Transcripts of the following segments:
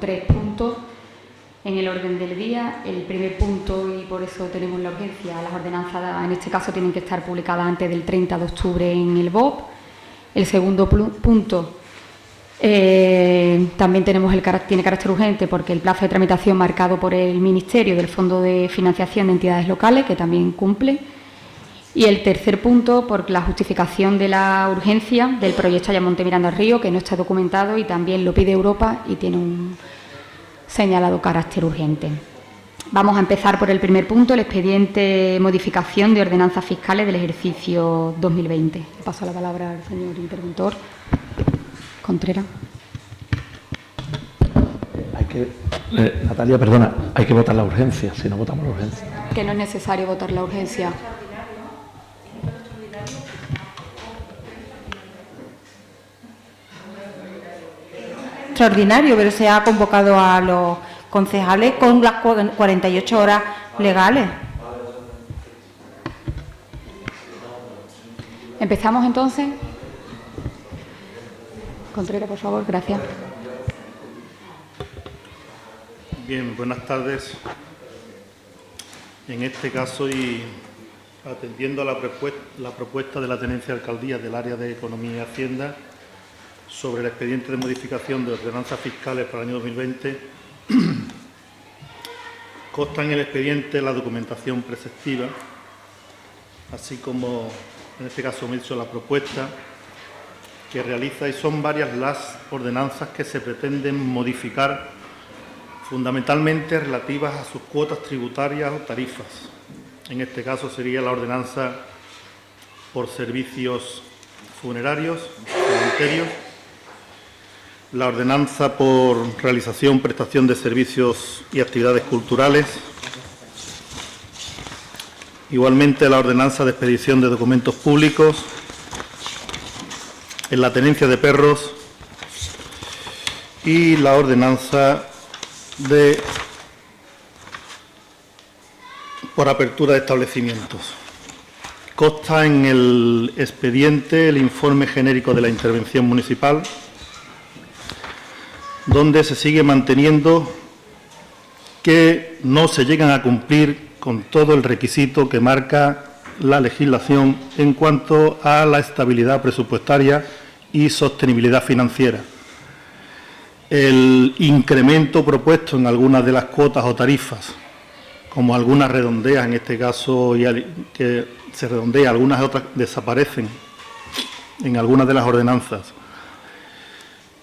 3 puntos en el orden del día. El primer punto, y por eso tenemos la urgencia, las ordenanzas en este caso tienen que estar publicadas antes del 30 de octubre en el BOP. El segundo punto también tiene carácter urgente porque el plazo de tramitación marcado por el Ministerio del Fondo de Financiación de Entidades Locales, que también cumple. Y el tercer punto, por la justificación de la urgencia del proyecto Ayamonte Miranda al Río, que no está documentado y también lo pide Europa y tiene un señalado carácter urgente. Vamos a empezar por el primer punto, el expediente de modificación de ordenanzas fiscales del ejercicio 2020. Le paso la palabra al señor interventor. Contreras. Natalia, perdona, hay que votar la urgencia, si no votamos la urgencia. Que no es necesario votar la urgencia. Extraordinario, pero se ha convocado a los concejales con las 48 horas legales. ¿Empezamos entonces? Contreras, por favor, gracias. Bien, buenas tardes. En este caso, y atendiendo a la propuesta de la Tenencia de Alcaldía del Área de Economía y Hacienda sobre el expediente de modificación de ordenanzas fiscales para el año 2020, consta en el expediente la documentación preceptiva, así como, en este caso, me he hecho la propuesta que realiza, y son varias las ordenanzas que se pretenden modificar, fundamentalmente relativas a sus cuotas tributarias o tarifas. En este caso sería la ordenanza por servicios funerarios, cementerios, la ordenanza por realización, prestación de servicios y actividades culturales, igualmente la ordenanza de expedición de documentos públicos, en la tenencia de perros y la ordenanza por apertura de establecimientos. Consta en el expediente el informe genérico de la intervención municipal, donde se sigue manteniendo que no se llegan a cumplir con todo el requisito que marca la legislación en cuanto a la estabilidad presupuestaria y sostenibilidad financiera. El incremento propuesto en algunas de las cuotas o tarifas, como algunas redondeas, en este caso, que se redondea, algunas otras desaparecen en algunas de las ordenanzas.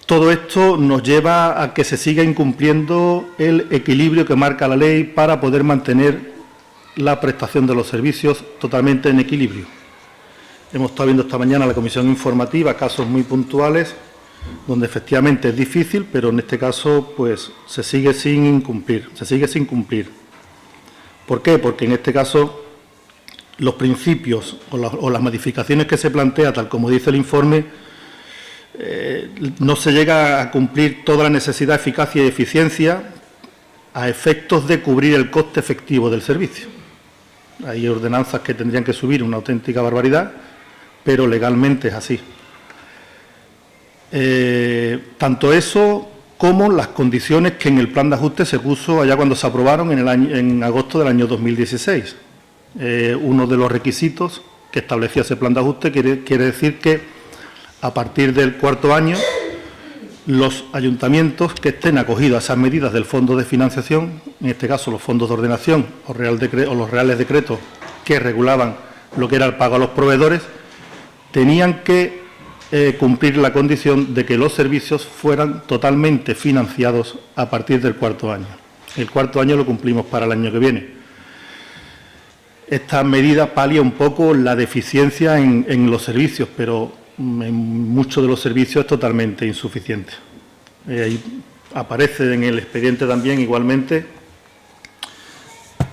Todo esto nos lleva a que se siga incumpliendo el equilibrio que marca la ley para poder mantener la prestación de los servicios totalmente en equilibrio. Hemos estado viendo esta mañana en la comisión informativa casos muy puntuales donde efectivamente es difícil, pero en este caso pues se sigue sin cumplir. ¿Por qué? Porque en este caso los principios o las modificaciones que se plantea, tal como dice el informe, no se llega a cumplir toda la necesidad, eficacia y eficiencia a efectos de cubrir el coste efectivo del servicio. Hay ordenanzas que tendrían que subir una auténtica barbaridad, pero legalmente es así. Tanto eso como las condiciones que en el plan de ajuste se puso allá cuando se aprobaron en agosto del año 2016. Uno de los requisitos que establecía ese plan de ajuste quiere decir que a partir del cuarto año los ayuntamientos que estén acogidos a esas medidas del fondo de financiación, en este caso los fondos de ordenación o los reales decretos que regulaban lo que era el pago a los proveedores, tenían que cumplir la condición de que los servicios fueran totalmente financiados a partir del cuarto año. El cuarto año lo cumplimos para el año que viene. Esta medida palia un poco la deficiencia en los servicios, pero en muchos de los servicios es totalmente insuficiente. Ahí aparece en el expediente también igualmente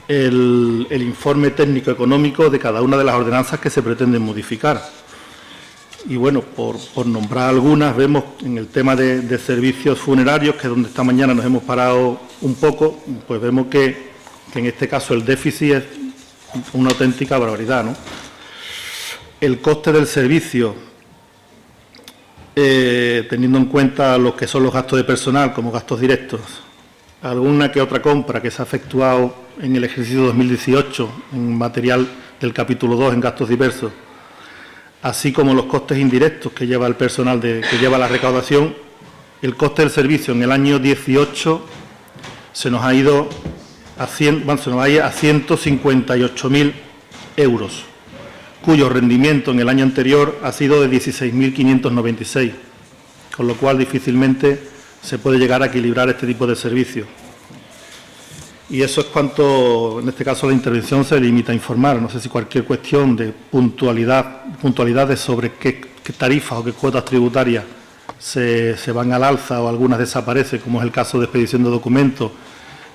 el informe técnico económico de cada una de las ordenanzas que se pretenden modificar. Y bueno, por nombrar algunas, vemos en el tema de servicios funerarios, que es donde esta mañana nos hemos parado un poco, pues vemos que en este caso el déficit es una auténtica barbaridad, ¿no? El coste del servicio teniendo en cuenta lo que son los gastos de personal como gastos directos, alguna que otra compra que se ha efectuado en el ejercicio 2018 en material del capítulo 2 en gastos diversos, así como los costes indirectos que lleva el personal que lleva la recaudación, el coste del servicio en el año 18 se nos ha ido a 158.000 euros, cuyo rendimiento en el año anterior ha sido de 16.596, con lo cual difícilmente se puede llegar a equilibrar este tipo de servicios. Y eso es cuanto, en este caso, la intervención se limita a informar. No sé si cualquier cuestión de puntualidades sobre qué tarifas o qué cuotas tributarias se van al alza o algunas desaparecen, como es el caso de expedición de documentos,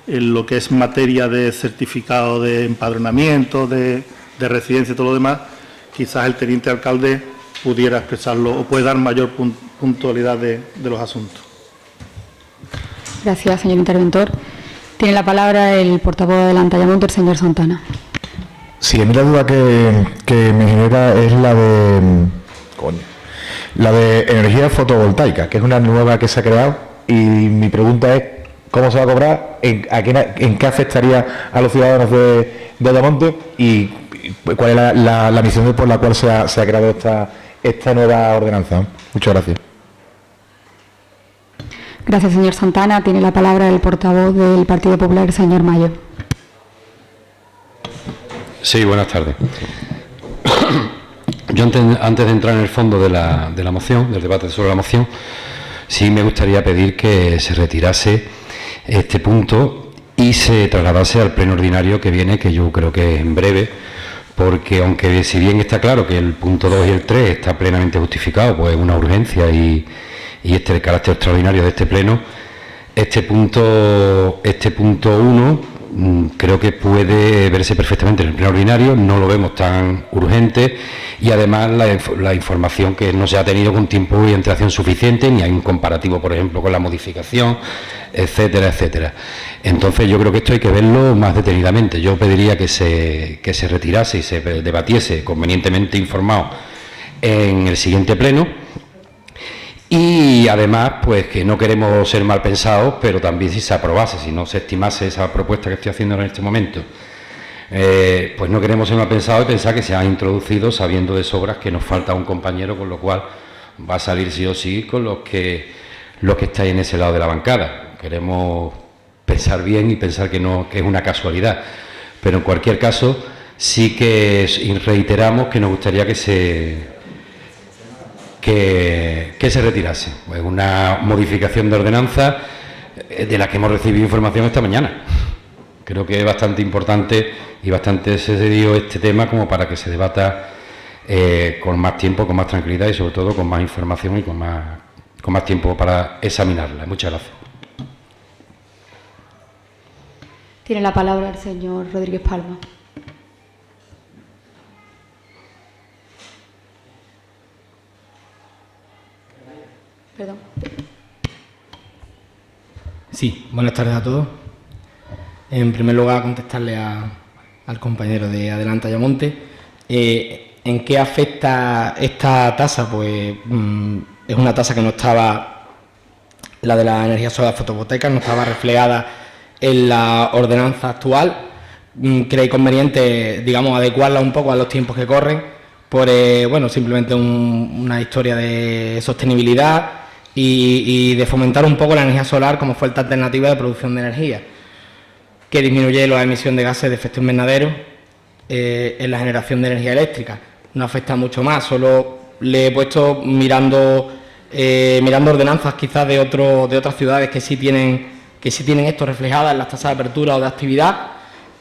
en lo que es materia de certificado de empadronamiento, de residencia y todo lo demás, quizás el teniente alcalde pudiera expresarlo o puede dar mayor puntualidad de los asuntos. Gracias, señor interventor. Tiene la palabra el portavoz de Adelante Ayamonte, el señor Santana. Sí, a mí la duda que me genera es la de energía fotovoltaica, que es una nueva que se ha creado, y mi pregunta es cómo se va a cobrar, en qué afectaría a los ciudadanos de Ayamonte y cuál es la misión por la cual se ha creado esta nueva ordenanza. Muchas gracias. Gracias, señor Santana. Tiene la palabra el portavoz del Partido Popular, el señor Mayo. Sí, buenas tardes. Yo antes de entrar en el fondo de la moción, del debate sobre la moción, sí me gustaría pedir que se retirase este punto y se trasladase al pleno ordinario que viene, que yo creo que en breve, porque aunque si bien está claro que el punto 2 y el 3 está plenamente justificado, pues una urgencia y el carácter extraordinario de este pleno, este punto 1 creo que puede verse perfectamente en el pleno ordinario, no lo vemos tan urgente y además la información que no se ha tenido con tiempo y antelación suficiente, ni hay un comparativo, por ejemplo, con la modificación, etcétera, etcétera. Entonces yo creo que esto hay que verlo más detenidamente. Yo pediría que se retirase y se debatiese convenientemente informado en el siguiente pleno. Y además, pues que no queremos ser mal pensados, pero también si se aprobase, si no se estimase esa propuesta que estoy haciendo en este momento, pues no queremos ser mal pensados y pensar que se ha introducido sabiendo de sobras que nos falta un compañero, con lo cual va a salir sí o sí con los que estáis en ese lado de la bancada. Queremos pensar bien y pensar que es una casualidad, pero en cualquier caso sí que reiteramos que nos gustaría que se retirase. Es una modificación de ordenanza de la que hemos recibido información esta mañana. Creo que es bastante importante y bastante serio este tema como para que se debata con más tiempo, con más tranquilidad y sobre todo con más información y con más tiempo para examinarla. Muchas gracias. Tiene la palabra el señor Rodríguez Palma. Perdón. Sí, buenas tardes a todos. En primer lugar, contestarle al compañero de Adelante Ayamonte. ¿En qué afecta esta tasa? Pues es una tasa que no estaba, la de la energía solar fotovoltaica, no estaba reflejada en la ordenanza actual. Creí conveniente, digamos, adecuarla un poco a los tiempos que corren, por simplemente una historia de sostenibilidad y de fomentar un poco la energía solar como fuente alternativa de producción de energía, que disminuye la emisión de gases de efecto invernadero en la generación de energía eléctrica. No afecta mucho más, solo le he puesto mirando ordenanzas quizás de otras ciudades que sí tienen esto reflejado en las tasas de apertura o de actividad,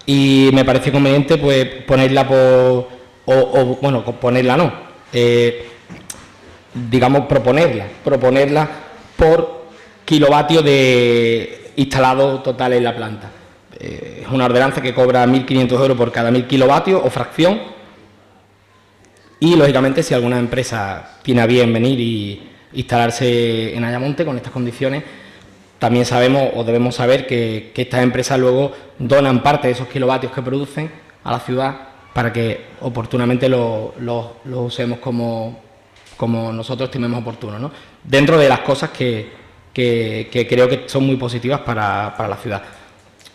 y me parece conveniente pues ponerla proponerla por kilovatio de instalado total en la planta. Es una ordenanza que cobra 1.500 euros por cada 1.000 kilovatios o fracción, y lógicamente si alguna empresa tiene a bien venir y instalarse en Ayamonte con estas condiciones, también sabemos o debemos saber que estas empresas luego donan parte de esos kilovatios que producen a la ciudad para que oportunamente lo usemos como como nosotros estimemos oportuno, ¿no? Dentro de las cosas que creo que son muy positivas para la ciudad,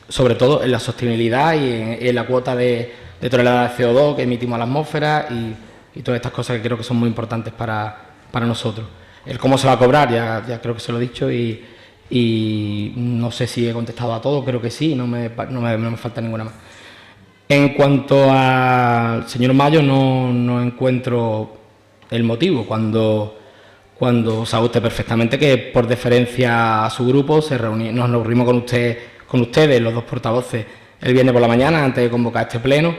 sobre todo en la sostenibilidad y en la cuota de toneladas de CO2 que emitimos a la atmósfera y todas estas cosas que creo que son muy importantes para nosotros. El cómo se va a cobrar, ya creo que se lo he dicho y no sé si he contestado a todo, creo que sí, no me falta ninguna más. En cuanto al señor Mayo, no encuentro el motivo, cuando sabe usted perfectamente que por deferencia a su grupo nos reunimos con ustedes, los dos portavoces, el viernes por la mañana, antes de convocar este pleno.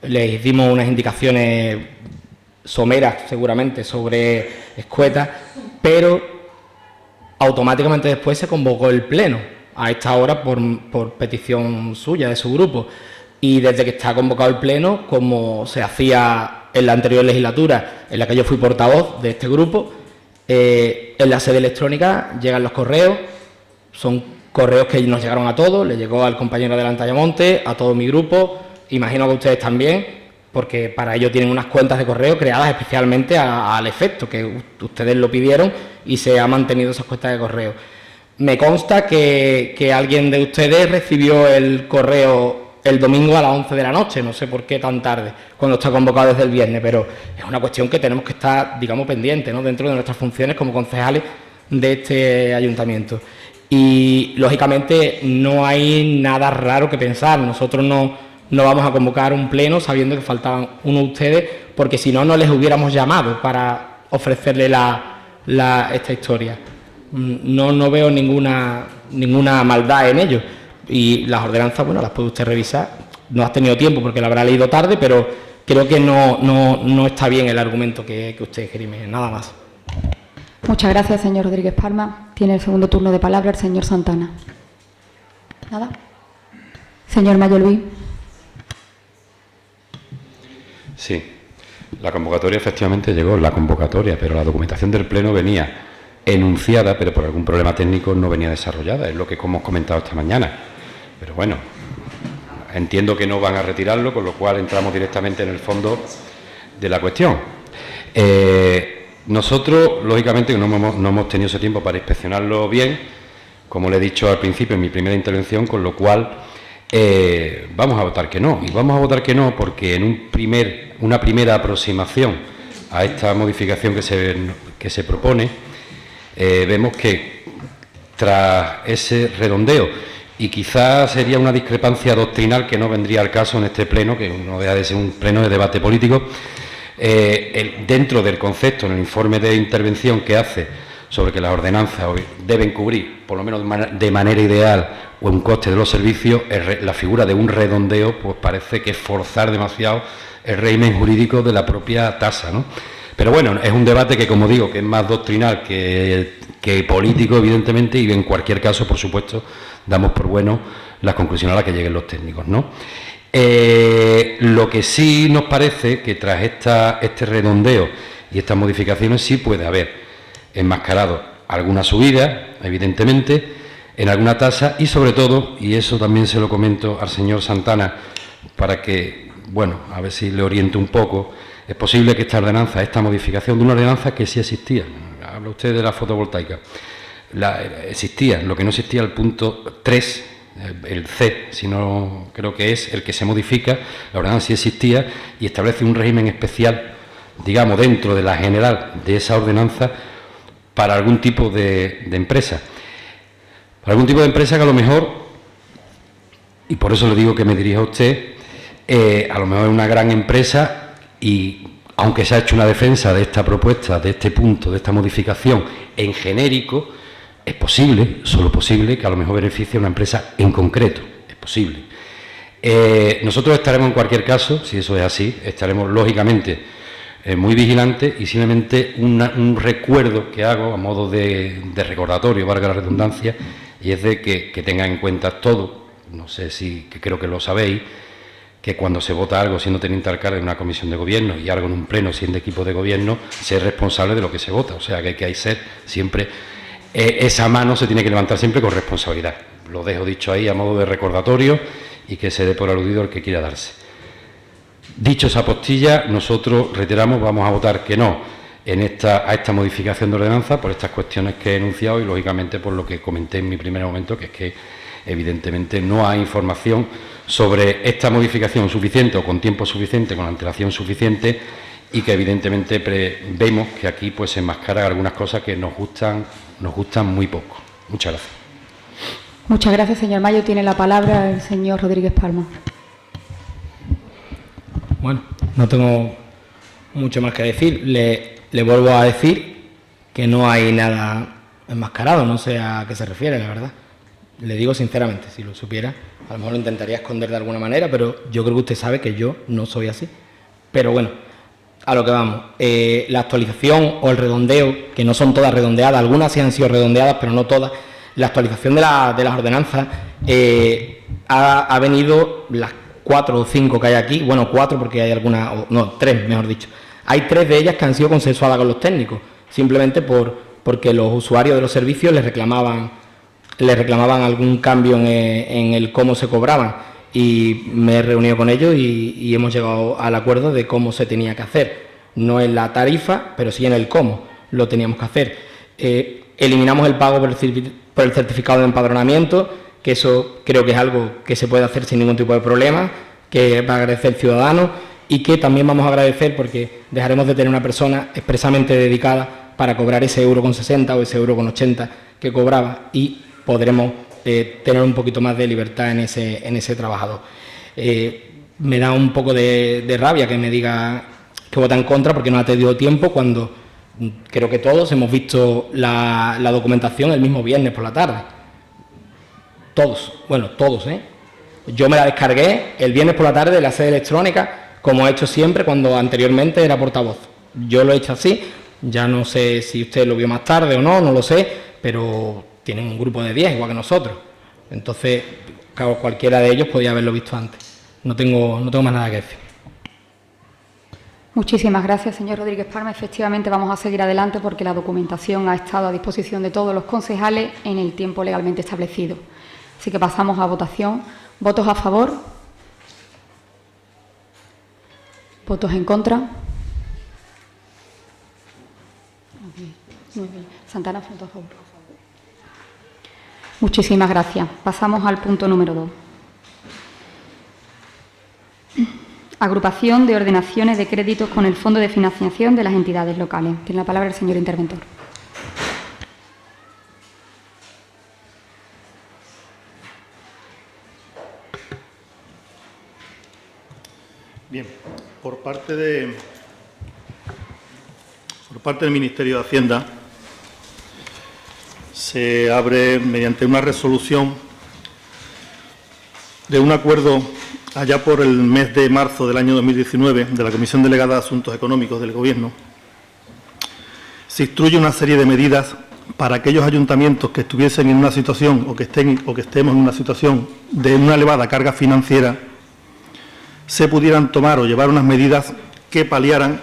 Les hicimos unas indicaciones someras, seguramente, sobre Escueta, pero automáticamente después se convocó el pleno, a esta hora por petición suya, de su grupo. Y desde que está convocado el pleno, como se hacía en la anterior legislatura, en la que yo fui portavoz de este grupo, en la sede electrónica llegan los correos, son correos que nos llegaron a todos, le llegó al compañero Adelante Ayamonte, a todo mi grupo, imagino que a ustedes también, porque para ello tienen unas cuentas de correo creadas especialmente al efecto, que ustedes lo pidieron y se ha mantenido esas cuentas de correo. Me consta que alguien de ustedes recibió el correo el domingo a las 11 de la noche, no sé por qué tan tarde, cuando está convocado desde el viernes, pero es una cuestión que tenemos que estar, digamos, pendientes, ¿no?, dentro de nuestras funciones como concejales de este ayuntamiento. Y, lógicamente, no hay nada raro que pensar. Nosotros no vamos a convocar un pleno sabiendo que faltaban uno de ustedes, porque si no, no les hubiéramos llamado para ofrecerle esta historia. No veo ninguna maldad en ello. Y las ordenanzas, bueno, las puede usted revisar. No has tenido tiempo porque la habrá leído tarde, pero creo que no está bien el argumento que usted esgrime. Nada más. Muchas gracias, señor Rodríguez Palma. Tiene el segundo turno de palabra el señor Santana. Nada. Señor Mayo Luis. Sí, la convocatoria efectivamente llegó, la convocatoria, pero la documentación del pleno venía enunciada, pero por algún problema técnico no venía desarrollada, es lo que hemos comentado esta mañana. Pero bueno, entiendo que no van a retirarlo, con lo cual entramos directamente en el fondo de la cuestión. Nosotros, lógicamente, no hemos tenido ese tiempo para inspeccionarlo bien, como le he dicho al principio en mi primera intervención, con lo cual vamos a votar que no. Y vamos a votar que no porque en una primera aproximación a esta modificación que se propone, vemos que tras ese redondeo, y quizás sería una discrepancia doctrinal que no vendría al caso en este pleno, que no deja de ser un pleno de debate político, dentro del concepto, en el informe de intervención que hace sobre que las ordenanzas deben cubrir, por lo menos de manera ideal, o un coste de los servicios, la figura de un redondeo, pues parece que es forzar demasiado el régimen jurídico de la propia tasa, ¿no? Pero bueno, es un debate que, como digo, que es más doctrinal que político, evidentemente, y en cualquier caso, por supuesto, damos por bueno las conclusiones a las que lleguen los técnicos, ¿no? Lo que sí nos parece que tras este redondeo y estas modificaciones sí puede haber enmascarado alguna subida, evidentemente, en alguna tasa y sobre todo, y eso también se lo comento al señor Santana para que, bueno, a ver si le oriento un poco, es posible que esta modificación de una ordenanza que sí existía, habla usted de la fotovoltaica, existía, lo que no existía el punto 3, el C, si no creo que es el que se modifica, la ordenanza sí existía y establece un régimen especial, digamos, dentro de la general de esa ordenanza para algún tipo de empresa. Para algún tipo de empresa que a lo mejor, y por eso le digo que me dirijo a usted, a lo mejor es una gran empresa y aunque se ha hecho una defensa de esta propuesta, de este punto, de esta modificación en genérico, es posible, solo posible, que a lo mejor beneficie a una empresa en concreto, es posible. Nosotros estaremos en cualquier caso, si eso es así, estaremos lógicamente muy vigilantes y simplemente un recuerdo que hago a modo de recordatorio, valga la redundancia, y es de que tengan en cuenta todo, no sé si, que creo que lo sabéis, que cuando se vota algo siendo teniente alcalde en una comisión de gobierno y algo en un pleno siendo equipo de gobierno, ser responsable de lo que se vota, o sea que hay que ser siempre, esa mano se tiene que levantar siempre con responsabilidad. Lo dejo dicho ahí a modo de recordatorio y que se dé por aludido el que quiera darse. Dicho esa postilla, nosotros reiteramos, vamos a votar que no. a esta modificación de ordenanza por estas cuestiones que he enunciado y, lógicamente, por lo que comenté en mi primer momento, que es que, evidentemente, no hay información sobre esta modificación suficiente o con tiempo suficiente, con antelación suficiente, y que, evidentemente, vemos que aquí pues se enmascaran algunas cosas que nos gustan muy poco. Muchas gracias. Muchas gracias, señor Mayo. Tiene la palabra el señor Rodríguez Palma. Bueno, no tengo mucho más que decir. Le vuelvo a decir que no hay nada enmascarado, no sé a qué se refiere, la verdad. Le digo sinceramente, si lo supiera, a lo mejor lo intentaría esconder de alguna manera, pero yo creo que usted sabe que yo no soy así. Pero bueno, a lo que vamos. La actualización o el redondeo, que no son todas redondeadas, algunas sí han sido redondeadas, pero no todas. La actualización de las ordenanzas ha venido las 4 o 5 que hay aquí, bueno, 4 porque hay algunas, no, 3 mejor dicho. Hay 3 de ellas que han sido consensuadas con los técnicos, simplemente porque los usuarios de los servicios les reclamaban algún cambio en el cómo se cobraban, y me he reunido con ellos y hemos llegado al acuerdo de cómo se tenía que hacer. No en la tarifa, pero sí en el cómo lo teníamos que hacer. Eliminamos el pago por el certificado de empadronamiento, que eso creo que es algo que se puede hacer sin ningún tipo de problema, que va a agradecer el ciudadano, y que también vamos a agradecer porque dejaremos de tener una persona expresamente dedicada para cobrar ese €1,60 o ese €1,80 que cobraba, y podremos tener un poquito más de libertad en ese trabajador. Me da un poco de rabia que me diga que vota en contra porque no ha tenido tiempo, cuando creo que todos hemos visto la documentación el mismo viernes por la tarde. Todos, Yo me la descargué el viernes por la tarde de la sede electrónica, como he hecho siempre cuando anteriormente era portavoz. Yo lo he hecho así, ya no sé si usted lo vio más tarde o no lo sé, pero tienen un grupo de 10 igual que nosotros. Entonces, cualquiera de ellos podía haberlo visto antes. No tengo más nada que decir. Muchísimas gracias, señor Rodríguez Palma. Efectivamente, vamos a seguir adelante porque la documentación ha estado a disposición de todos los concejales en el tiempo legalmente establecido. Así que pasamos a votación. ¿Votos a favor? ¿Votos en contra? Muy bien. Santana, voto a favor. Muchísimas gracias. Pasamos al punto número 2. Agrupación de ordenaciones de créditos con el Fondo de Financiación de las entidades locales. Tiene la palabra el señor interventor. Bien, por parte del Ministerio de Hacienda se abre mediante una resolución de un acuerdo allá por el mes de marzo del año 2019 de la Comisión Delegada de Asuntos Económicos del Gobierno. Se instruye una serie de medidas para aquellos ayuntamientos que estuviesen en una situación o que estemos en una situación de una elevada carga financiera, se pudieran tomar o llevar unas medidas que paliaran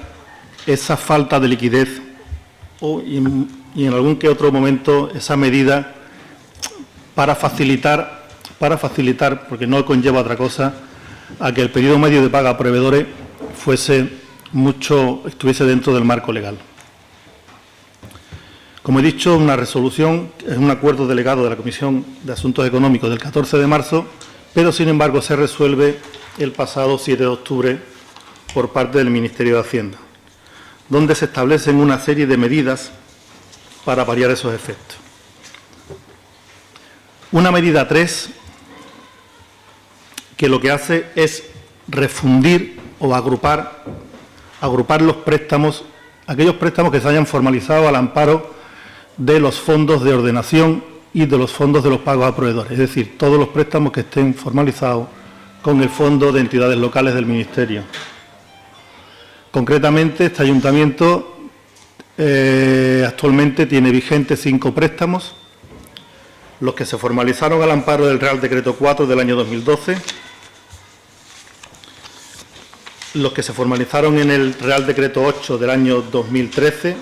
esa falta de liquidez y en algún que otro momento esa medida para facilitar, porque no conlleva otra cosa, a que el periodo medio de paga a proveedores estuviese dentro del marco legal. Como he dicho, una resolución es un acuerdo delegado de la Comisión de Asuntos Económicos del 14 de marzo, pero sin embargo se resuelve el pasado 7 de octubre por parte del Ministerio de Hacienda, donde se establecen una serie de medidas para paliar esos efectos. Una medida 3, que lo que hace es refundir o agrupar los préstamos, aquellos préstamos que se hayan formalizado al amparo de los fondos de ordenación y de los fondos de los pagos a proveedores, es decir, todos los préstamos que estén formalizados con el Fondo de Entidades Locales del Ministerio. Concretamente, este ayuntamiento actualmente tiene vigentes 5 préstamos, los que se formalizaron al amparo del Real Decreto 4 del año 2012, los que se formalizaron en el Real Decreto 8 del año 2013,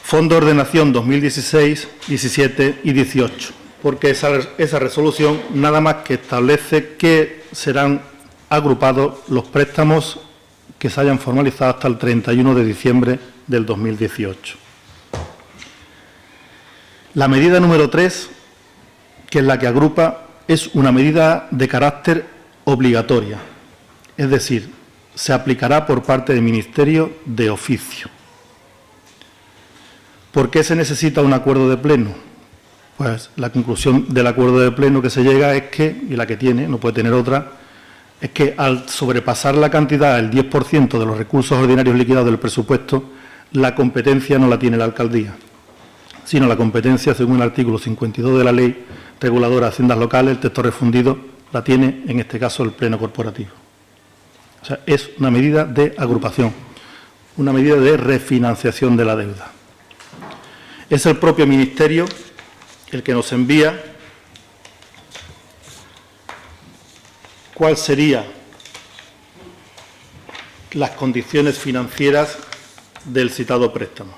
Fondo de Ordenación 2016, 17 y 18, porque esa resolución nada más que establece que serán agrupados los préstamos que se hayan formalizado hasta el 31 de diciembre del 2018. La medida número 3, que es la que agrupa, es una medida de carácter obligatoria, es decir, se aplicará por parte del Ministerio de oficio. ¿Por qué se necesita un acuerdo de pleno? Pues la conclusión del acuerdo de pleno que se llega es que, y la que tiene, no puede tener otra, es que al sobrepasar la cantidad, el 10% de los recursos ordinarios liquidados del presupuesto, la competencia no la tiene la alcaldía, sino la competencia, según el artículo 52 de la Ley Reguladora de Haciendas Locales, el texto refundido, la tiene, en este caso, el Pleno Corporativo. O sea, es una medida de agrupación, una medida de refinanciación de la deuda. Es el propio Ministerio el que nos envía cuáles serían las condiciones financieras del citado préstamo.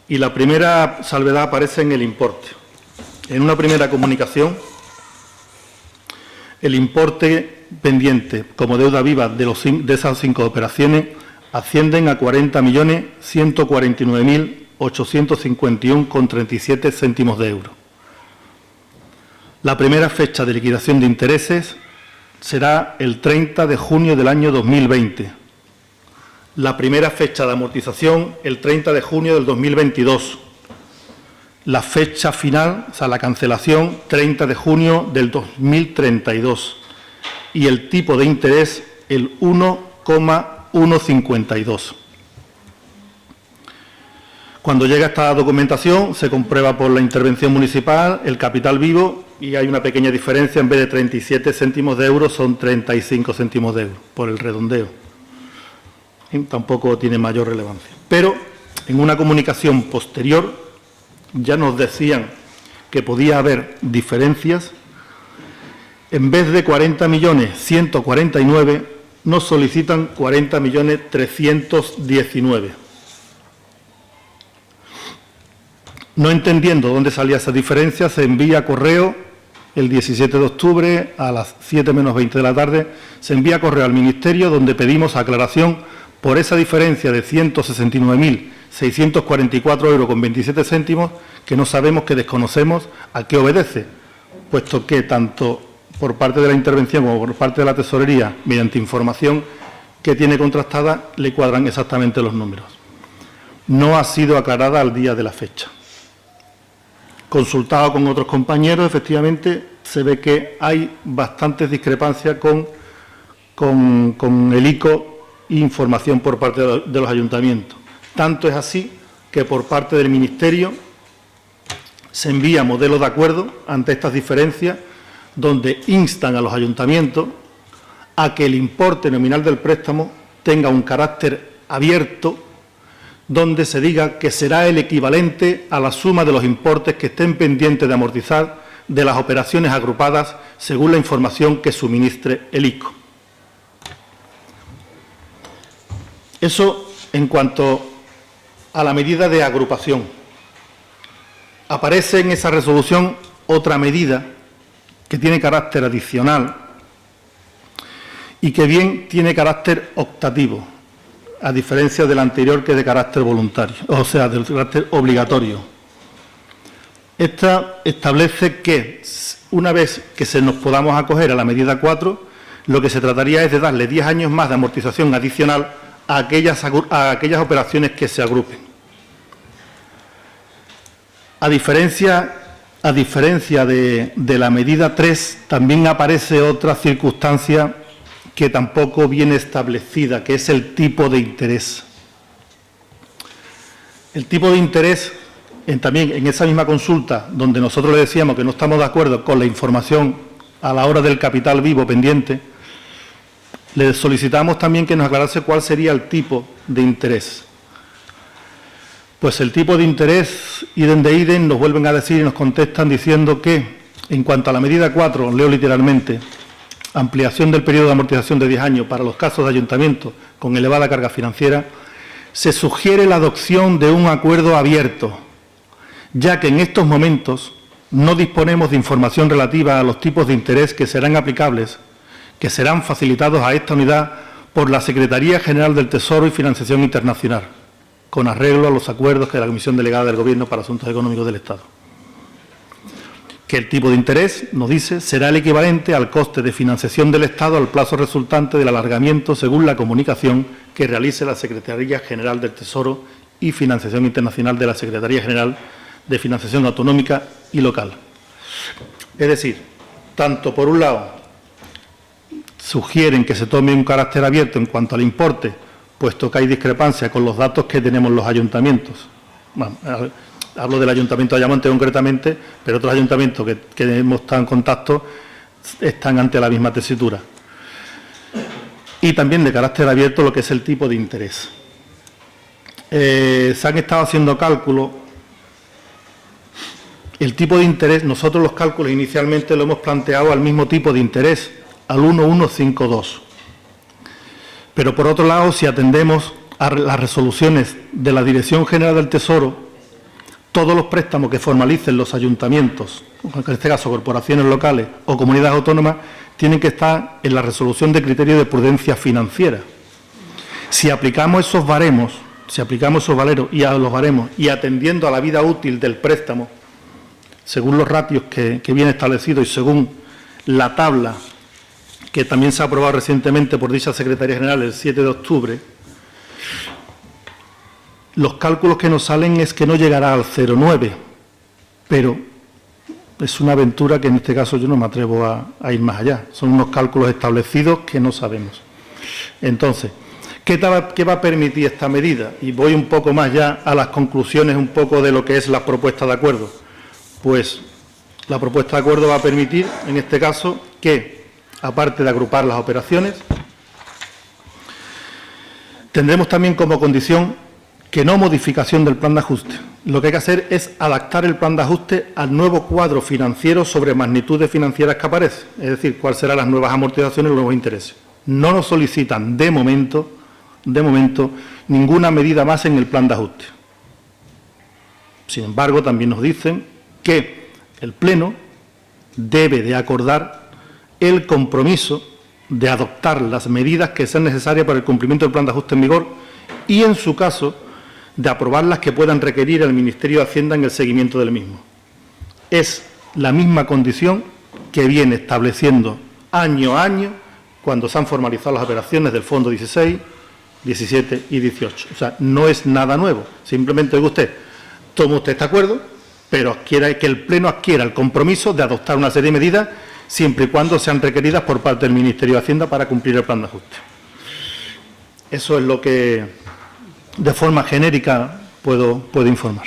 Y la primera salvedad aparece en el importe. En una primera comunicación, el importe pendiente como deuda viva de esas 5 operaciones ascienden a 40.149.851,37 céntimos de euro. La primera fecha de liquidación de intereses será el 30 de junio del año 2020. La primera fecha de amortización, el 30 de junio del 2022. La fecha final, o sea, la cancelación, 30 de junio del 2032. Y el tipo de interés, el 1,152. Cuando llega esta documentación, se comprueba por la intervención municipal el capital vivo y hay una pequeña diferencia, en vez de 37 céntimos de euro, son 35 céntimos de euro, por el redondeo. Y tampoco tiene mayor relevancia. Pero en una comunicación posterior ya nos decían que podía haber diferencias. En vez de 40.149.000, nos solicitan 40.319.000. No entendiendo dónde salía esa diferencia, se envía correo el 17 de octubre a las 7 menos 20 de la tarde, se envía correo al Ministerio donde pedimos aclaración por esa diferencia de 169.644,27 euros, que no sabemos, que desconocemos a qué obedece, puesto que tanto por parte de la intervención como por parte de la Tesorería, mediante información que tiene contrastada, le cuadran exactamente los números. No ha sido aclarada al día de la fecha. Consultado con otros compañeros, efectivamente, se ve que hay bastantes discrepancias con el ICO e información por parte de los ayuntamientos. Tanto es así que por parte del Ministerio se envía modelos de acuerdo ante estas diferencias, donde instan a los ayuntamientos a que el importe nominal del préstamo tenga un carácter abierto, donde se diga que será el equivalente a la suma de los importes que estén pendientes de amortizar de las operaciones agrupadas según la información que suministre el ICO. Eso en cuanto a la medida de agrupación. Aparece en esa resolución otra medida que tiene carácter adicional y que bien tiene carácter optativo, a diferencia del anterior, que es de carácter voluntario, o sea, del carácter obligatorio. Esta establece que, una vez que nos podamos acoger a la medida 4, lo que se trataría es de darle 10 años más de amortización adicional a aquellas operaciones que se agrupen. A diferencia de la medida 3, también aparece otra circunstancia que tampoco viene establecida, que es el tipo de interés. El tipo de interés, también en esa misma consulta, donde nosotros le decíamos que no estamos de acuerdo con la información a la hora del capital vivo pendiente, le solicitamos también que nos aclarase cuál sería el tipo de interés. Pues el tipo de interés, idem de idem, nos vuelven a decir y nos contestan diciendo que, en cuanto a la medida 4, leo literalmente, ampliación del periodo de amortización de 10 años para los casos de ayuntamientos con elevada carga financiera, se sugiere la adopción de un acuerdo abierto, ya que en estos momentos no disponemos de información relativa a los tipos de interés que serán aplicables, que serán facilitados a esta unidad por la Secretaría General del Tesoro y Financiación Internacional, con arreglo a los acuerdos que la Comisión Delegada del Gobierno para Asuntos Económicos del Estado. Que el tipo de interés, nos dice, será el equivalente al coste de financiación del Estado al plazo resultante del alargamiento según la comunicación que realice la Secretaría General del Tesoro y Financiación Internacional de la Secretaría General de Financiación Autonómica y Local. Es decir, tanto por un lado sugieren que se tome un carácter abierto en cuanto al importe, puesto que hay discrepancia con los datos que tenemos los ayuntamientos. Bueno, hablo del Ayuntamiento de Ayamonte concretamente, pero otros ayuntamientos que hemos estado en contacto están ante la misma tesitura. Y también de carácter abierto lo que es el tipo de interés. Se han estado haciendo cálculos. El tipo de interés, nosotros los cálculos inicialmente lo hemos planteado al mismo tipo de interés, al 1,152. Pero por otro lado, si atendemos a las resoluciones de la Dirección General del Tesoro, todos los préstamos que formalicen los ayuntamientos, en este caso corporaciones locales o comunidades autónomas, tienen que estar en la resolución de criterios de prudencia financiera. Si aplicamos esos baremos, y atendiendo a la vida útil del préstamo, según los ratios que viene establecidos y según la tabla que también se ha aprobado recientemente por dicha Secretaría General el 7 de octubre, los cálculos que nos salen es que no llegará al 0,9, pero es una aventura que en este caso yo no me atrevo a ir más allá. Son unos cálculos establecidos que no sabemos. Entonces, ¿qué va a permitir esta medida? Y voy un poco más ya a las conclusiones un poco de lo que es la propuesta de acuerdo. Pues la propuesta de acuerdo va a permitir, en este caso, que, aparte de agrupar las operaciones, tendremos también como condición que no modificación del plan de ajuste. Lo que hay que hacer es adaptar el plan de ajuste al nuevo cuadro financiero sobre magnitudes financieras que aparece, es decir, cuáles serán las nuevas amortizaciones y los nuevos intereses. No nos solicitan, de momento, ninguna medida más en el plan de ajuste. Sin embargo, también nos dicen que el Pleno debe de acordar el compromiso de adoptar las medidas que sean necesarias para el cumplimiento del plan de ajuste en vigor y, en su caso, de aprobar las que puedan requerir al Ministerio de Hacienda en el seguimiento del mismo. Es la misma condición que viene estableciendo año a año cuando se han formalizado las operaciones del Fondo 16, 17 y 18. O sea, no es nada nuevo. Simplemente, oiga usted, tome usted este acuerdo, pero quiera que el Pleno adquiera el compromiso de adoptar una serie de medidas siempre y cuando sean requeridas por parte del Ministerio de Hacienda para cumplir el plan de ajuste. Eso es lo que, de forma genérica, puedo informar.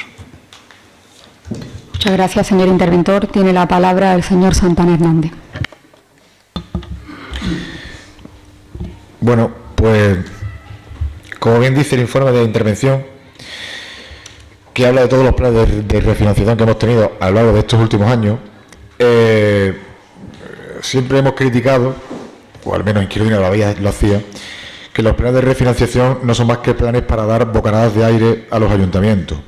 Muchas gracias, señor interventor. Tiene la palabra el señor Santana Hernández. Bueno, pues, como bien dice el informe de intervención, que habla de todos los planes de refinanciación que hemos tenido a lo largo de estos últimos años, siempre hemos criticado, o al menos Izquierda Unida lo hacía, que los planes de refinanciación no son más que planes para dar bocanadas de aire a los ayuntamientos.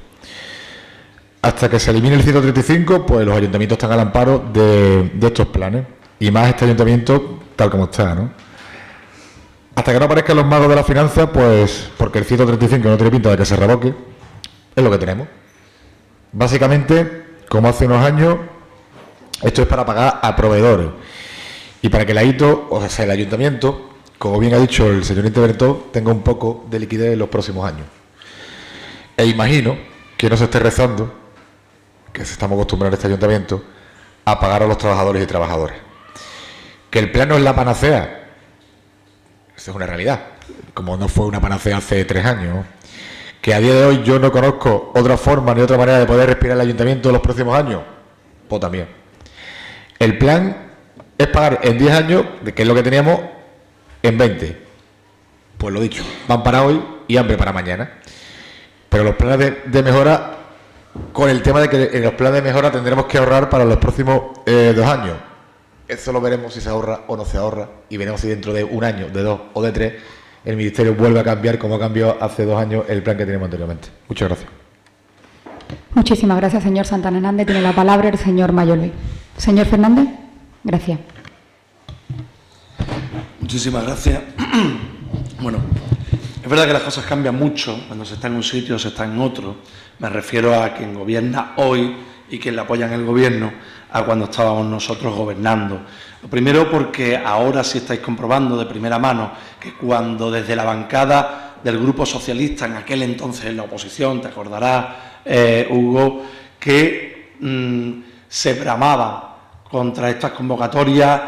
Hasta que se elimine el 135, pues los ayuntamientos están al amparo de estos planes, y más este ayuntamiento tal como está, ¿no? Hasta que no aparezcan los magos de la finanza, pues porque el 135 no tiene pinta de que se revoque, es lo que tenemos. Básicamente, como hace unos años, esto es para pagar a proveedores y para que la ITO, o sea, el ayuntamiento, como bien ha dicho el señor interventor, tenga un poco de liquidez en los próximos años. E imagino que no se esté rezando, que se estamos acostumbrados en este ayuntamiento, a pagar a los trabajadores y trabajadoras. Que el plan no es la panacea, eso es una realidad, como no fue una panacea hace 3 años, ¿no? Que a día de hoy yo no conozco otra forma ni otra manera de poder respirar el ayuntamiento en los próximos años, pues también. El plan es pagar en 10 años, que es lo que teníamos, en 20. Pues lo dicho, van para hoy y hambre para mañana. Pero los planes de mejora, con el tema de que en los planes de mejora tendremos que ahorrar para los próximos 2 años. Eso lo veremos si se ahorra o no se ahorra y veremos si dentro de 1 año, de 2 o de 3 el Ministerio vuelve a cambiar como cambió hace 2 años el plan que teníamos anteriormente. Muchas gracias. Muchísimas gracias, señor Santana Hernández. Tiene la palabra el señor Mayolbe. Señor Fernández, gracias. Muchísimas gracias. Bueno, es verdad que las cosas cambian mucho cuando se está en un sitio o se está en otro. Me refiero a quien gobierna hoy y quien le apoya en el gobierno a cuando estábamos nosotros gobernando. Lo primero porque ahora sí estáis comprobando de primera mano que cuando desde la bancada del Grupo Socialista, en aquel entonces en la oposición, te acordarás, Hugo, que se bramaba contra estas convocatorias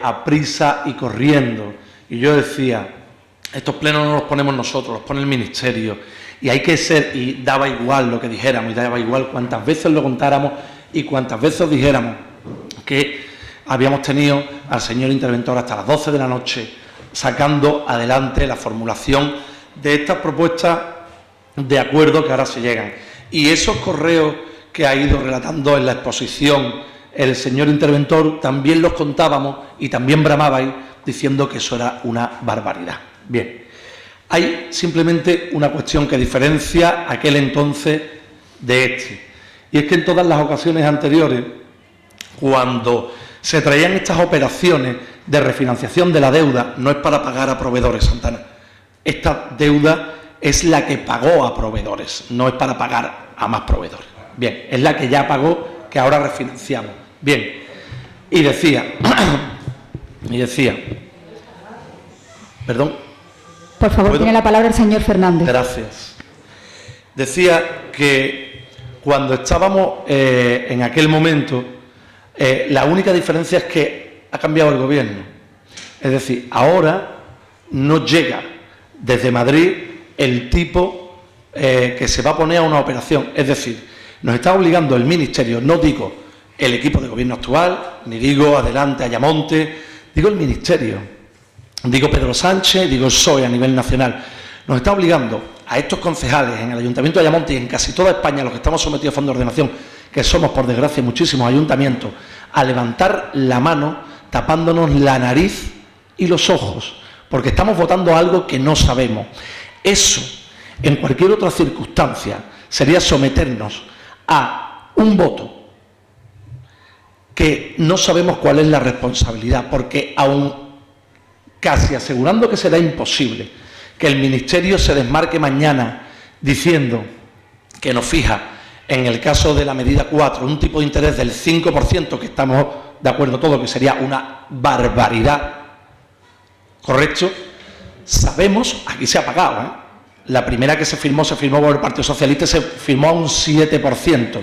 a prisa y corriendo. Y yo decía, estos plenos no los ponemos nosotros, los pone el Ministerio. Y hay que ser, y daba igual lo que dijéramos, y daba igual cuántas veces lo contáramos y cuántas veces dijéramos que habíamos tenido al señor interventor hasta las 12 de la noche sacando adelante la formulación de estas propuestas de acuerdo que ahora se llegan. Y esos correos que ha ido relatando en la exposición el señor interventor también los contábamos y también bramabais diciendo que eso era una barbaridad. Bien, hay simplemente una cuestión que diferencia aquel entonces de este. Y es que en todas las ocasiones anteriores, cuando se traían estas operaciones de refinanciación de la deuda, no es para pagar a proveedores, Santana. Esta deuda es la que pagó a proveedores, no es para pagar a más proveedores. Bien, es la que ya pagó, que ahora refinanciamos. Bien, y decía, perdón. Por favor, ¿puedo? tiene la palabra el señor Fernández. Gracias. Decía que cuando estábamos en aquel momento, la única diferencia es que ha cambiado el gobierno. Es decir, ahora no llega desde Madrid el tipo que se va a poner a una operación. Es decir, nos está obligando el Ministerio, no digo el equipo de gobierno actual, ni digo Adelante, Ayamonte, digo el Ministerio, digo Pedro Sánchez, digo el PSOE a nivel nacional. Nos está obligando a estos concejales en el Ayuntamiento de Ayamonte y en casi toda España, los que estamos sometidos a fondo de ordenación, que somos por desgracia muchísimos ayuntamientos, a levantar la mano tapándonos la nariz y los ojos, porque estamos votando algo que no sabemos. Eso, en cualquier otra circunstancia, sería someternos a un voto que no sabemos cuál es la responsabilidad, porque aún casi asegurando que será imposible que el Ministerio se desmarque mañana diciendo que nos fija, en el caso de la medida 4, un tipo de interés del 5%, que estamos de acuerdo todos que sería una barbaridad, ¿correcto? Sabemos, aquí se ha pagado, la primera que se firmó por el Partido Socialista, se firmó a un 7%,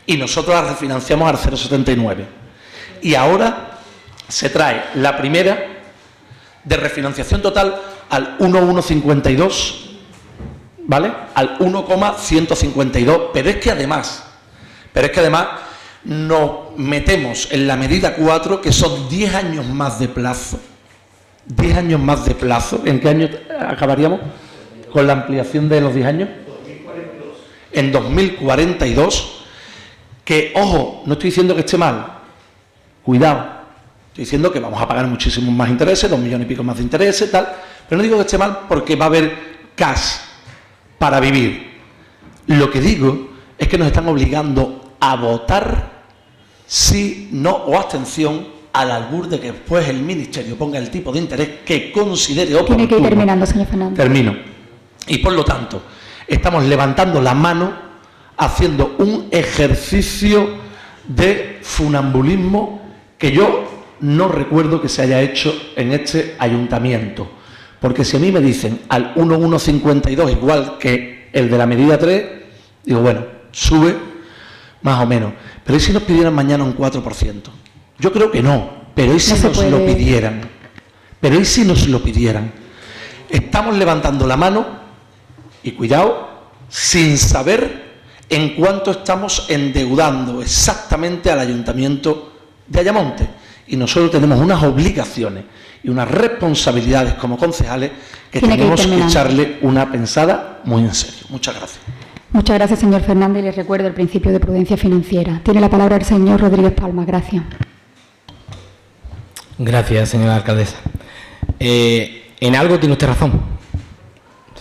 y nosotros la refinanciamos al 0,79. Y ahora se trae la primera de refinanciación total al 1,152, ¿vale? Al 1,152, pero es que además nos metemos en la medida 4, que son 10 años más de plazo. 10 años más de plazo. ¿En qué año acabaríamos con la ampliación de los 10 años? 2042. En 2042, que, ojo, no estoy diciendo que esté mal, cuidado. Estoy diciendo que vamos a pagar muchísimos más intereses, 2 millones y pico más de intereses, tal, pero no digo que esté mal porque va a haber cash para vivir. Lo que digo es que nos están obligando a votar sí, no o abstención al albur de que después el Ministerio ponga el tipo de interés que considere oportuno. Tiene que ir terminando, señor Fernández. Termino. Y por lo tanto, estamos levantando la mano, haciendo un ejercicio de funambulismo que yo no recuerdo que se haya hecho en este ayuntamiento. Porque si a mí me dicen al 1,152 igual que el de la medida 3, digo, bueno, sube más o menos. Pero ¿y si nos pidieran mañana un 4%? Yo creo que no, pero ¿y si nos lo pidieran? Pero ¿y si nos lo pidieran? Estamos levantando la mano, y cuidado, sin saber en cuánto estamos endeudando exactamente al Ayuntamiento de Ayamonte. Y nosotros tenemos unas obligaciones y unas responsabilidades como concejales que tenemos que echarle una pensada muy en serio. Muchas gracias. Muchas gracias, señor Fernández. Les recuerdo el principio de prudencia financiera. Tiene la palabra el señor Rodríguez Palma. Gracias. Gracias, señora alcaldesa. En algo tiene usted razón.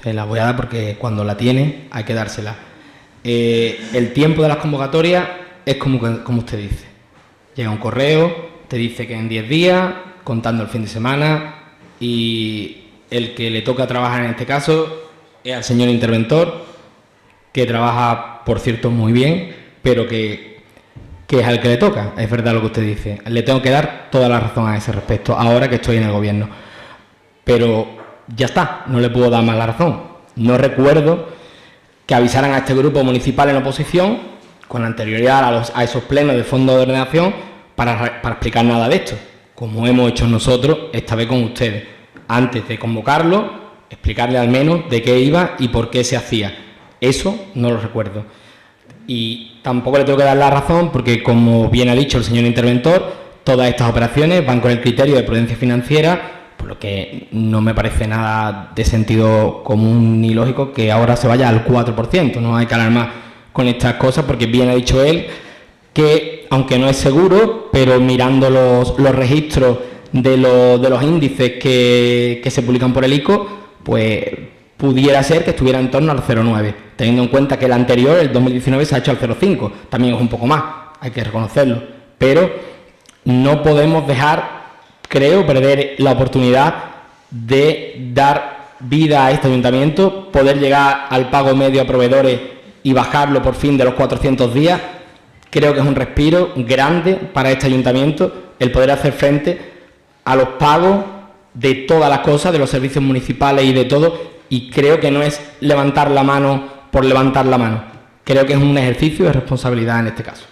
Se la voy a dar porque cuando la tiene hay que dársela. El tiempo de las convocatorias es como usted dice. Llega un correo, te dice que en 10 días, contando el fin de semana, Y el que le toca trabajar en este caso es al señor interventor, que trabaja, por cierto, muy bien, pero que es al que le toca. Es verdad lo que usted dice. Le tengo que dar toda la razón a ese respecto, ahora que estoy en el gobierno. Pero ya está, no le puedo dar más la razón. No recuerdo que avisaran a este grupo municipal en oposición, con anterioridad a esos plenos de fondo de ordenación, para explicar nada de esto, como hemos hecho nosotros esta vez con ustedes. Antes de convocarlo, explicarle al menos de qué iba y por qué se hacía. Eso no lo recuerdo. Y tampoco le tengo que dar la razón porque, como bien ha dicho el señor interventor, todas estas operaciones van con el criterio de prudencia financiera, por lo que no me parece nada de sentido común ni lógico que ahora se vaya al 4%. No hay que alarmar con estas cosas porque bien ha dicho él que, aunque no es seguro, pero mirando los registros de los índices que se publican por el ICO, pues pudiera ser que estuviera en torno al 0,9, teniendo en cuenta que el anterior, el 2019, se ha hecho al 0,5, también es un poco más, hay que reconocerlo, pero no podemos dejar, creo, perder la oportunidad de dar vida a este ayuntamiento, poder llegar al pago medio a proveedores y bajarlo por fin de los 400 días. Creo que es un respiro grande para este ayuntamiento el poder hacer frente a los pagos de todas las cosas, de los servicios municipales y de todo, y creo que no es levantar la mano por levantar la mano. Creo que es un ejercicio de responsabilidad en este caso.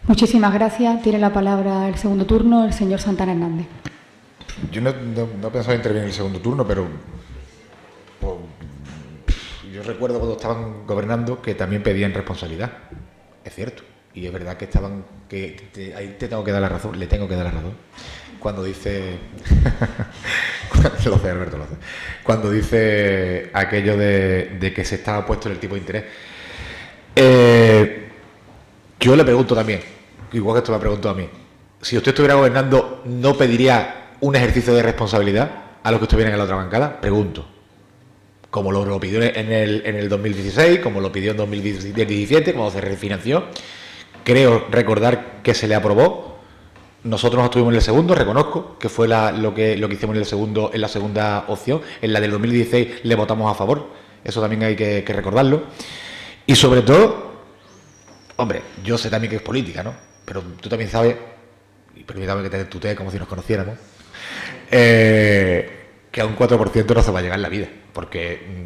Muchísimas gracias. Tiene la palabra el segundo turno el señor Santana Hernández. Yo no pensaba intervenir en el segundo turno, pero yo recuerdo cuando estaban gobernando que también pedían responsabilidad. Es cierto. Y es verdad que ahí te tengo que dar la razón, le tengo que dar la razón. Cuando dice lo hace Alberto, lo hace. Cuando dice aquello de que se estaba puesto el tipo de interés. Yo le pregunto también, igual que esto me ha preguntado a mí, si usted estuviera gobernando, ¿no pediría un ejercicio de responsabilidad a los que estuvieran en la otra bancada? Pregunto. Como lo pidió en el 2016, como lo pidió en 2017, cuando se refinanció. Creo recordar que se le aprobó. Nosotros no estuvimos en el segundo, reconozco que fue lo que hicimos en la segunda opción. En la del 2016 le votamos a favor. Eso también hay que recordarlo. Y sobre todo, hombre, yo sé también que es política, ¿no? Pero tú también sabes, y permítame que te tutee como si nos conociéramos, que a un 4% no se va a llegar en la vida. Porque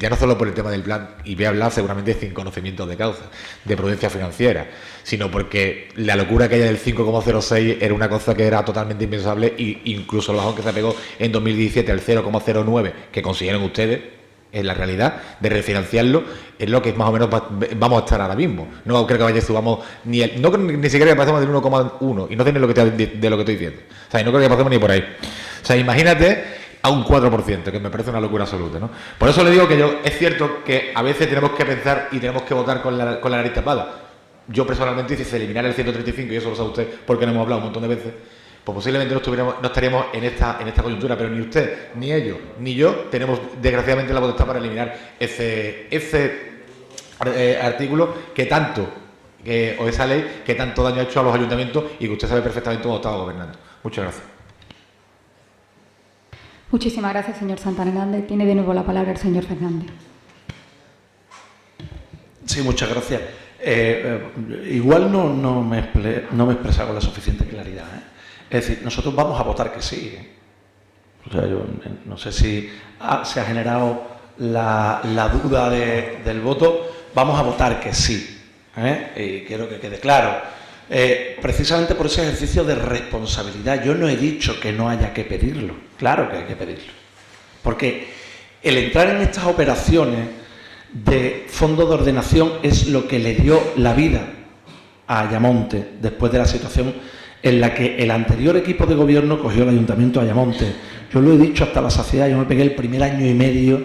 ya no solo por el tema del plan, y voy a hablar seguramente sin conocimiento de causa, de prudencia financiera, sino porque la locura que haya del 5,06 era una cosa que era totalmente impensable, e incluso el bajón que se pegó en 2017 al 0,09 que consiguieron ustedes, en la realidad, de refinanciarlo, es lo que más o menos vamos a estar ahora mismo. No creo que vaya subamos ni siquiera que pasemos del 1,1, y no tiene lo que de lo que estoy diciendo. O sea, y no creo que pasemos ni por ahí. O sea, imagínate a un 4%, que me parece una locura absoluta, ¿no? Por eso le digo que es cierto que a veces tenemos que pensar y tenemos que votar con la nariz tapada. Yo personalmente, si se eliminara el 135, y eso lo sabe usted porque no hemos hablado un montón de veces, pues posiblemente no estaríamos en esta coyuntura, pero ni usted, ni ellos, ni yo tenemos desgraciadamente la potestad para eliminar ese artículo que tanto, o esa ley que tanto daño ha hecho a los ayuntamientos y que usted sabe perfectamente cómo estaba gobernando. Muchas gracias. Muchísimas gracias, señor Santana Hernández. Tiene de nuevo la palabra el señor Fernández. Sí, muchas gracias. Igual no me he expresado con la suficiente claridad, ¿eh? Es decir, nosotros vamos a votar que sí, ¿eh? O sea, yo no sé si se ha generado la duda del voto. Vamos a votar que sí, ¿eh? Y quiero que quede claro. Precisamente por ese ejercicio de responsabilidad. Yo no he dicho que no haya que pedirlo, claro que hay que pedirlo, porque el entrar en estas operaciones de fondo de ordenación es lo que le dio la vida a Ayamonte después de la situación en la que el anterior equipo de gobierno cogió el Ayuntamiento de Ayamonte. Yo lo he dicho hasta la saciedad. Yo me pegué el primer año y medio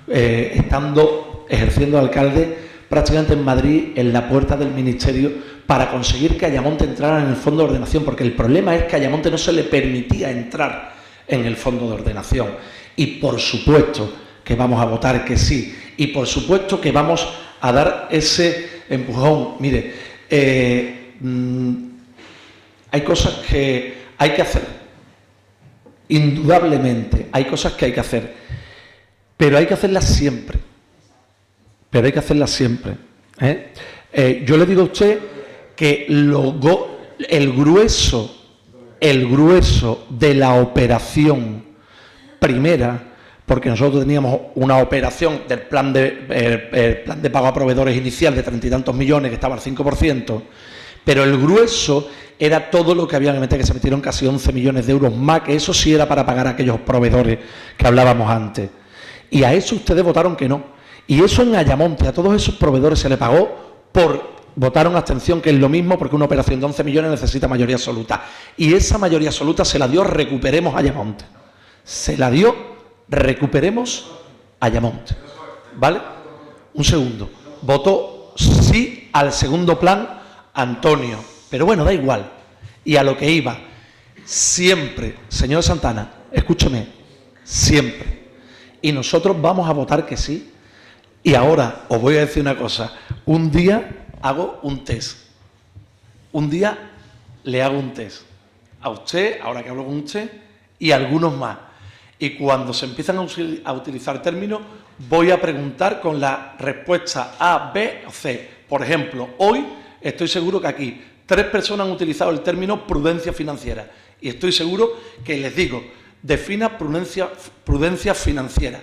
ejerciendo de alcalde prácticamente en Madrid, en la puerta del ministerio, para conseguir que Ayamonte entrara en el fondo de ordenación, porque el problema es que a Ayamonte no se le permitía entrar en el fondo de ordenación. Y por supuesto que vamos a votar que sí, y por supuesto que vamos a dar ese empujón. Mire, hay cosas que hay que hacer, Indudablemente hay cosas que hay que hacer, pero hay que hacerlas siempre. Pero hay que hacerlas siempre. Yo le digo a usted que el grueso de la operación primera, porque nosotros teníamos una operación del plan de pago a proveedores inicial de 30 y tantos millones, que estaba al 5%, pero el grueso era todo lo que había que meter, que se metieron casi 11 millones de euros más, que eso sí era para pagar a aquellos proveedores que hablábamos antes. Y a eso ustedes votaron que no. Y eso en Ayamonte, a todos esos proveedores se le pagó votaron abstención, que es lo mismo, porque una operación de 11 millones necesita mayoría absoluta. Y esa mayoría absoluta se la dio Recuperemos Ayamonte. Se la dio Recuperemos Ayamonte. ¿Vale? Un segundo. Votó sí al segundo plan Antonio. Pero bueno, da igual. Y a lo que iba. Siempre, señor Santana, escúcheme, siempre. Y nosotros vamos a votar que sí. Y ahora os voy a decir una cosa. Un día hago un test. Un día le hago un test. A usted, ahora que hablo con usted, y a algunos más. Y cuando se empiezan a utilizar términos, voy a preguntar con la respuesta A, B o C. Por ejemplo, hoy estoy seguro que aquí 3 personas han utilizado el término prudencia financiera. Y estoy seguro que les digo, defina prudencia financiera.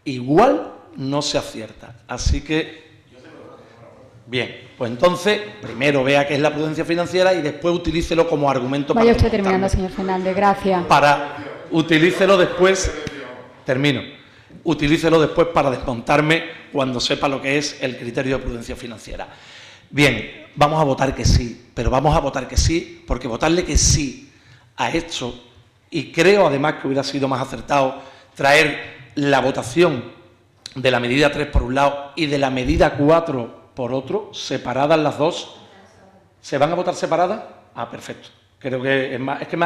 Igual no se acierta. Así que, bien, pues entonces, primero vea qué es la prudencia financiera y después utilícelo como argumento para... Vaya usted terminando, señor Fernández, gracias. Utilícelo después, utilícelo después para desmontarme cuando sepa lo que es el criterio de prudencia financiera. Bien, vamos a votar que sí, pero vamos a votar que sí, porque votarle que sí a esto, y creo además que hubiera sido más acertado traer la votación de la medida 3 por un lado y de la medida 4 por otro, separadas las dos. ¿Se van a votar separadas? Ah, perfecto. Creo que es que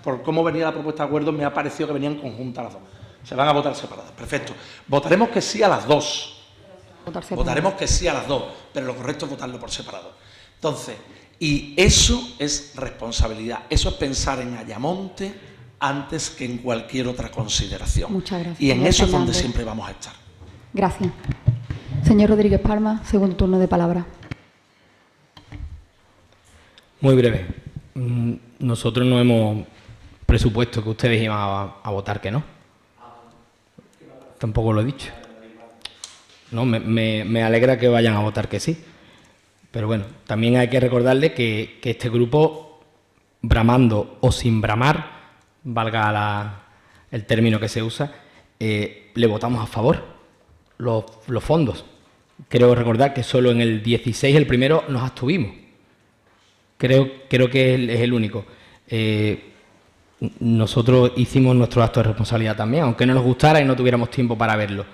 por cómo venía la propuesta de acuerdo me ha parecido que venían conjuntas las dos. Se van a votar separadas, perfecto. Votaremos que sí a las dos. Votaremos que sí a las dos, pero lo correcto es votarlo por separado. Entonces, y eso es responsabilidad, eso es pensar en Ayamonte antes que en cualquier otra consideración. Muchas gracias. Y en eso es donde siempre vamos a estar. Gracias. Señor Rodríguez Palma, segundo turno de palabra. Muy breve. Nosotros no hemos presupuesto que ustedes iban a votar que no. Tampoco lo he dicho. No, me alegra que vayan a votar que sí. Pero bueno, también hay que recordarle que este grupo, bramando o sin bramar, valga el término que se usa, le votamos a favor los fondos. Creo recordar que solo en el 16, el primero, nos abstuvimos. Creo que es el único. Nosotros hicimos nuestro acto de responsabilidad también, aunque no nos gustara y no tuviéramos tiempo para verlo.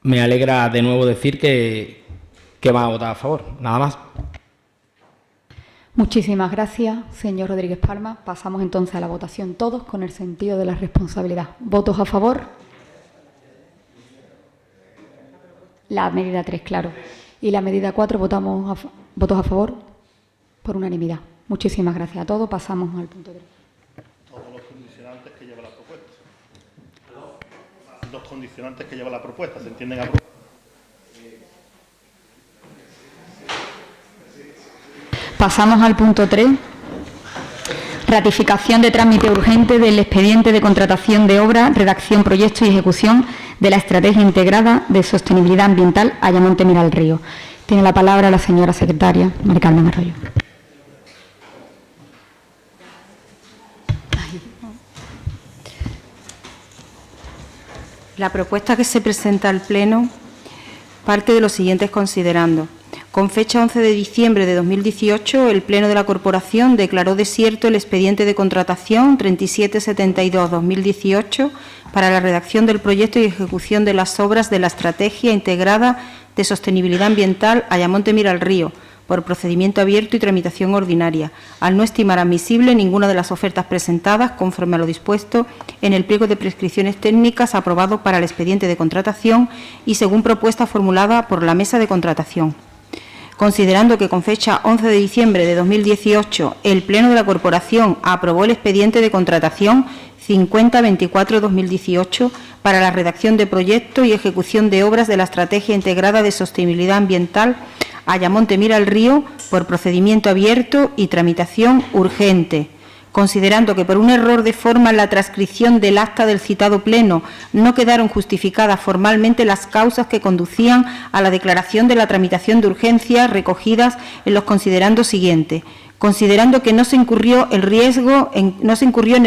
Me alegra de nuevo decir que van a votar a favor. Nada más. Muchísimas gracias, señor Rodríguez Palma. Pasamos entonces a la votación todos con el sentido de la responsabilidad. ¿Votos a favor? La medida 3, claro. Y la medida 4, votos a favor por unanimidad. Muchísimas gracias a todos. Pasamos al punto 3. Todos los condicionantes que lleva la propuesta. Dos condicionantes que lleva la propuesta, ¿se entienden a Pasamos al punto 3. Ratificación de trámite urgente del expediente de contratación de obra, redacción, proyecto y ejecución de la Estrategia Integrada de Sostenibilidad Ambiental Ayamonte Mira el Río. Tiene la palabra la señora secretaria, Mari Carmen Arroyo. La propuesta que se presenta al Pleno parte de los siguientes considerando. Con fecha 11 de diciembre de 2018, el Pleno de la Corporación declaró desierto el expediente de contratación 3772-2018 para la redacción del proyecto y ejecución de las obras de la Estrategia Integrada de Sostenibilidad Ambiental Ayamonte Mira el Río, por procedimiento abierto y tramitación ordinaria, al no estimar admisible ninguna de las ofertas presentadas conforme a lo dispuesto en el pliego de prescripciones técnicas aprobado para el expediente de contratación y según propuesta formulada por la mesa de contratación. considerando que con fecha 11 de diciembre de 2018 el Pleno de la Corporación aprobó el expediente de contratación 5024-2018 para la redacción de proyecto y ejecución de obras de la Estrategia Integrada de Sostenibilidad Ambiental Ayamonte Mira el Río por procedimiento abierto y tramitación urgente, considerando que por un error de forma en la transcripción del acta del citado Pleno no quedaron justificadas formalmente las causas que conducían a la declaración de la tramitación de urgencia recogidas en los considerandos siguientes, considerando que no se incurrió en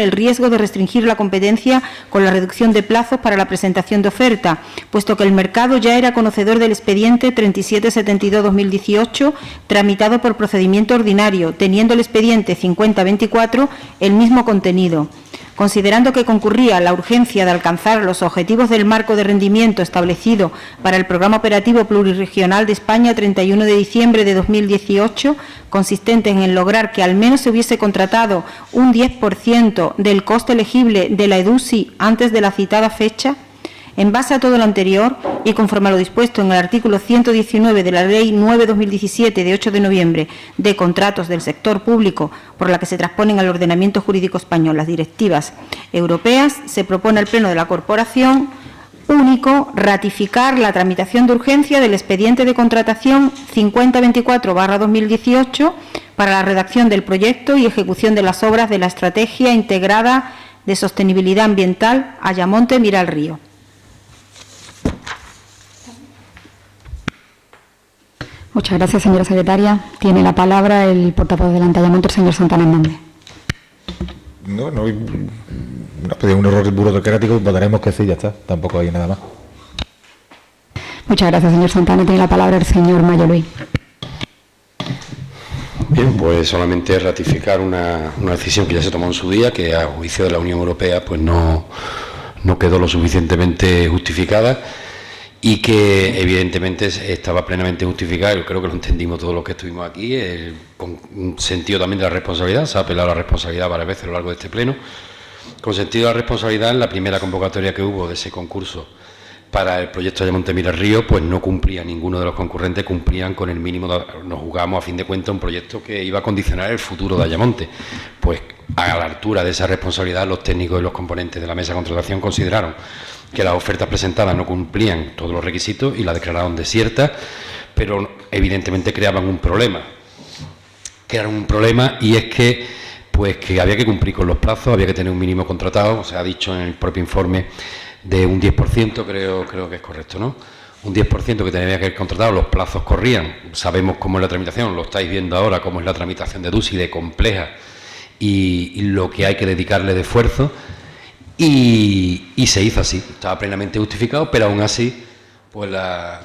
el riesgo de restringir la competencia con la reducción de plazos para la presentación de oferta, puesto que el mercado ya era conocedor del expediente 3772-2018 tramitado por procedimiento ordinario, teniendo el expediente 5024 el mismo contenido. Considerando que concurría la urgencia de alcanzar los objetivos del marco de rendimiento establecido para el Programa Operativo Pluriregional de España 31 de diciembre de 2018, consistentes en lograr que al menos se hubiese contratado un 10% del coste elegible de la EDUSI antes de la citada fecha, en base a todo lo anterior y conforme a lo dispuesto en el artículo 119 de la Ley 9/2017 de 8 de noviembre de contratos del sector público, por la que se transponen al ordenamiento jurídico español las directivas europeas, se propone al Pleno de la Corporación único ratificar la tramitación de urgencia del expediente de contratación 5024/2018 para la redacción del proyecto y ejecución de las obras de la Estrategia Integrada de Sostenibilidad Ambiental Ayamonte Mira el Río. Muchas gracias, señora secretaria. Tiene la palabra el portavoz del Ayamonte, el señor Santana Hernández. No ha pedido un error burocrático, votaremos que sí, ya está. Tampoco hay nada más. Muchas gracias, señor Santana. Tiene la palabra el señor Mayo Luis. Bien, pues solamente ratificar una decisión que ya se tomó en su día, que a juicio de la Unión Europea pues no quedó lo suficientemente justificada y que evidentemente estaba plenamente justificada. Yo creo que lo entendimos todos los que estuvimos aquí, con un sentido también de la responsabilidad. Se ha apelado a la responsabilidad varias veces a lo largo de este pleno. Con sentido de la responsabilidad, en la primera convocatoria que hubo de ese concurso para el proyecto Ayamonte Mira el Río, pues no cumplía, ninguno de los concurrentes cumplían con el mínimo. Nos jugamos a fin de cuentas un proyecto que iba a condicionar el futuro de Ayamonte. Pues a la altura de esa responsabilidad, los técnicos y los componentes de la mesa de contratación consideraron que las ofertas presentadas no cumplían todos los requisitos y la declararon desierta, pero evidentemente creaban un problema. Y es que había que cumplir con los plazos, había que tener un mínimo contratado, se ha dicho en el propio informe de un 10%, creo que es correcto, ¿no? Un 10% que tenía que haber contratado, los plazos corrían, sabemos cómo es la tramitación, lo estáis viendo ahora, cómo es la tramitación de DUSI, de compleja y lo que hay que dedicarle de esfuerzo. Y se hizo así, estaba plenamente justificado, pero aún así, pues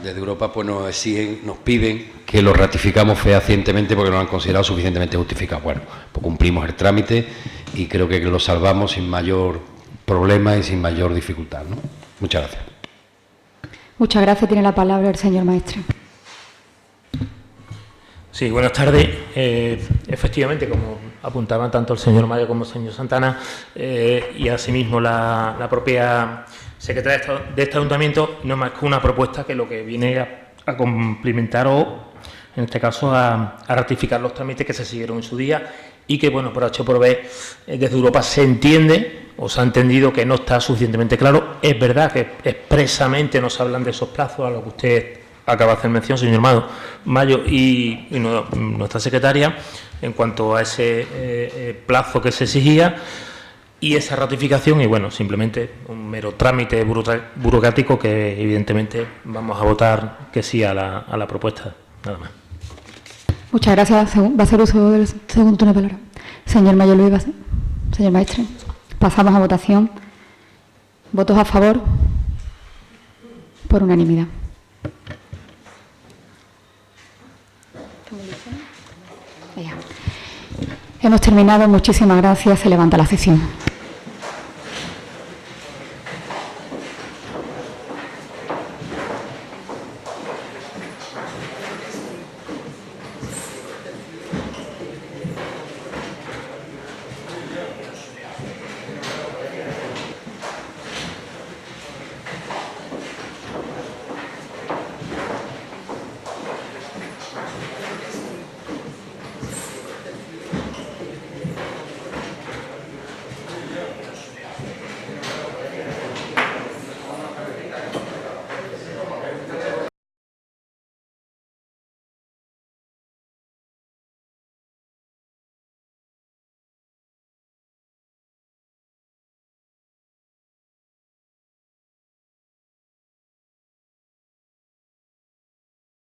desde Europa pues nos exigen, nos piden que lo ratificamos fehacientemente porque no lo han considerado suficientemente justificado. Bueno, pues cumplimos el trámite y creo que lo salvamos sin mayor problema y sin mayor dificultad, ¿no? Muchas gracias. Muchas gracias. Tiene la palabra el señor Maestre. Sí, buenas tardes. Efectivamente, como apuntaban tanto el señor Mayo como el señor Santana, y asimismo la propia secretaria de este ayuntamiento, no es más que una propuesta que lo que viene a complementar o, en este caso, a ratificar los trámites que se siguieron en su día y que, bueno, por H o por B, desde Europa se entiende o se ha entendido que no está suficientemente claro. Es verdad que expresamente nos hablan de esos plazos a lo que usted acaba de hacer mención, señor Mayo, y nuestra secretaria, en cuanto a ese plazo que se exigía y esa ratificación, y bueno, simplemente un mero trámite burocrático que evidentemente vamos a votar que sí a la propuesta, nada más. Muchas gracias. Va a ser uso del segundo turno de palabra. Señor Mayo Luis, señor Maestre, pasamos a votación. ¿Votos a favor? Por unanimidad. Hemos terminado. Muchísimas gracias. Se levanta la sesión.